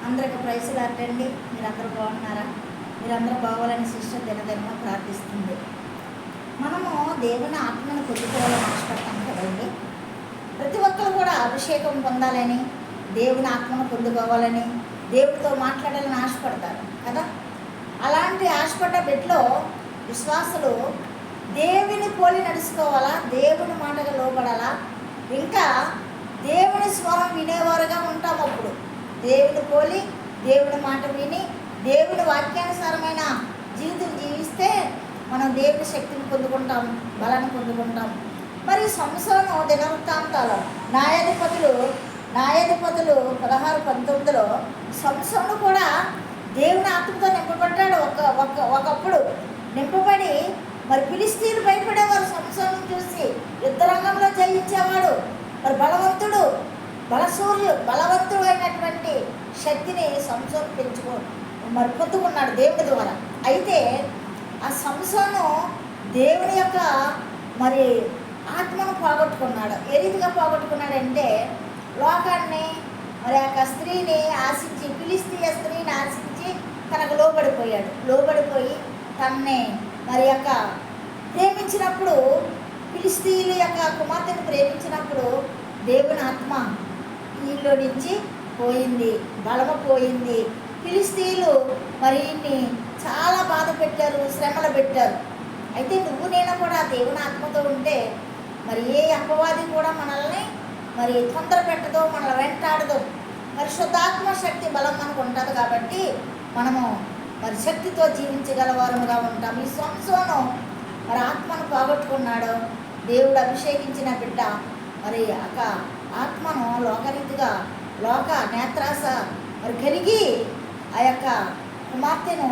అందరికి ప్రైజ్లు అట్టండి. మీరందరూ బాగున్నారా? మీరందరూ బాగోవాలని సిస్టర్ దినదినమో ప్రార్థిస్తుంది. మనము దేవుని ఆత్మను పొందుకోవాలని ఆశపడతాం కదండి. ప్రతి ఒక్కరు కూడా అభిషేకం పొందాలని, దేవుని ఆత్మను పొందుకోవాలని, దేవుడితో మాట్లాడాలని ఆశపడతారు కదా. అలాంటి ఆశపడ్డ బిడ్డలో విశ్వాసులు దేవుని పోలి నడుచుకోవాలా, దేవుని మాటగా లోబడాలా, ఇంకా దేవుని స్వరం వినేవారుగా ఉంటాం. అప్పుడు దేవుని పోలి దేవుని మాట విని దేవుని వాక్యానుసారమైన జీవితం జీవిస్తే మనం దేవుని శక్తిని పొందుకుంటాం, బలాన్ని పొందుకుంటాం. మరి సంసోను దినవృత్తాంతాలు న్యాయాధిపతులు 16-19లో సంసోను కూడా దేవుని ఆత్మతో నింపబడ్డాడు. ఒకప్పుడు నింపబడి మరి ఫిలిష్తీయులు భయపడేవారు. సంసోను చూసి యుద్ధరంగంలో జయించేవాడు. మరి బలవంతుడు అయినటువంటి శక్తిని సంసోను పొందుకున్నాడు దేవుడి ద్వారా. అయితే ఆ సంసోను దేవుని యొక్క మరి ఆత్మను పోగొట్టుకున్నాడు. ఏ రీతిగా పోగొట్టుకున్నాడంటే, లోకాన్ని మరి ఆ స్త్రీని ఆశించి, ఫిలిష్తీయ స్త్రీని ఆశించి తనకు లోబడిపోయి తనని మరి యొక్క ప్రేమించినప్పుడు, ఫిలిష్తీయుల యొక్క కుమార్తెను ప్రేమించినప్పుడు దేవుని ఆత్మ వీళ్ళలో నుంచి పోయింది, బలము పోయింది. ఫిలిష్తీయులు మరి చాలా బాధ పెట్టారు, శ్రమలు పెట్టారు. అయితే నువ్వు నేను కూడా దేవుని ఆత్మతో ఉంటే మరి ఏ అపవాది కూడా మనల్ని మరి తొందర పెట్టదో, మనల్ని వెంటాడదు. మరి శుద్ధాత్మ శక్తి బలం మనకు ఉంటుంది కాబట్టి మనము మరి శక్తితో జీవించగలవారుగా ఉంటాం. ఈ సంసోను మరి ఆత్మను పోగొట్టుకున్నాడు. దేవుడు అభిషేకించిన బిడ్డ మరి ఆత్మను లోకరీతిగా లోక నేత్రాస మరి కలిగి ఆ యొక్క కుమార్తెను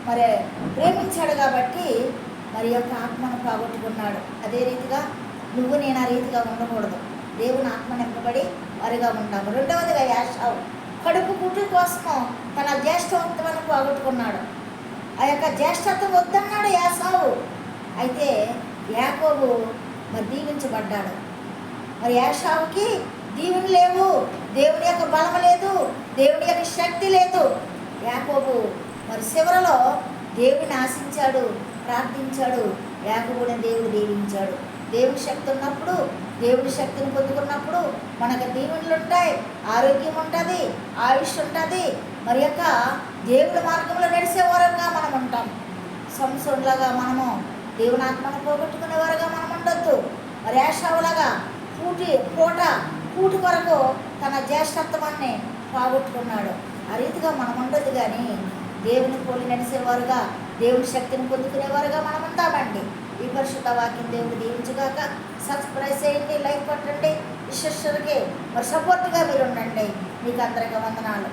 మరి ప్రేమించాడు కాబట్టి మరి యొక్క ఆత్మను పోగొట్టుకున్నాడు. అదే రీతిగా నువ్వు నేను ఆ రీతిగా ఉండకూడదు. దేవుని ఆత్మ నింపబడి వారిగా ఉంటాము. రెండవదిగా యాషావు కడుపు పుట్టు కోసము తన జ్యేష్ఠత్వాన్ని పోగొట్టుకున్నాడు. ఆ యొక్క జ్యేష్ఠత్వం వద్దన్నాడు యాసావు. అయితే యాకోబు మరి దీవించబడ్డాడు. మరి యాషావుకి దీవెన లేవు, దేవుని యొక్క బలం లేదు, దేవుని యొక్క శక్తి లేదు. యాకోబు మరి చివరలో దేవుని ఆశించాడు, ప్రార్థించాడు. యాకోబుని దేవుడు దీవించాడు. దేవుని శక్తి ఉన్నప్పుడు, దేవుని శక్తిని పొందుకున్నప్పుడు మనకు దీవెనలు ఉంటాయి, ఆరోగ్యం ఉంటుంది, ఆయుష్ ఉంటుంది. మరి యొక్క దేవుడి మార్గంలో నడిచేవారుగా మనం ఉంటాం. సంసోనులాగా మనము దేవుని ఆత్మను పోగొట్టుకునేవారుగా మనం ఉండొద్దు. మరి యాషావులాగా కూటి కొరకు తన జ్యేష్ఠత్వాన్ని పోగొట్టుకున్నాడు. ఆ రీతిగా మనం ఉండొద్దు. కానీ దేవుని పోలి నడిచేవారుగా, దేవుని శక్తిని పొందుకునేవారుగా మనం ఉంటామండి. ఈ పరిశుద్ధ వాక్యం దేవుడు దీవించుగాక. సబ్స్క్రైబ్ చేయండి, లైక్ కొట్టండి. విశ్వశ్వరికి మరి సపోర్ట్గా మీరు ఉండండి. మీకు అందరికీ వందనాలు.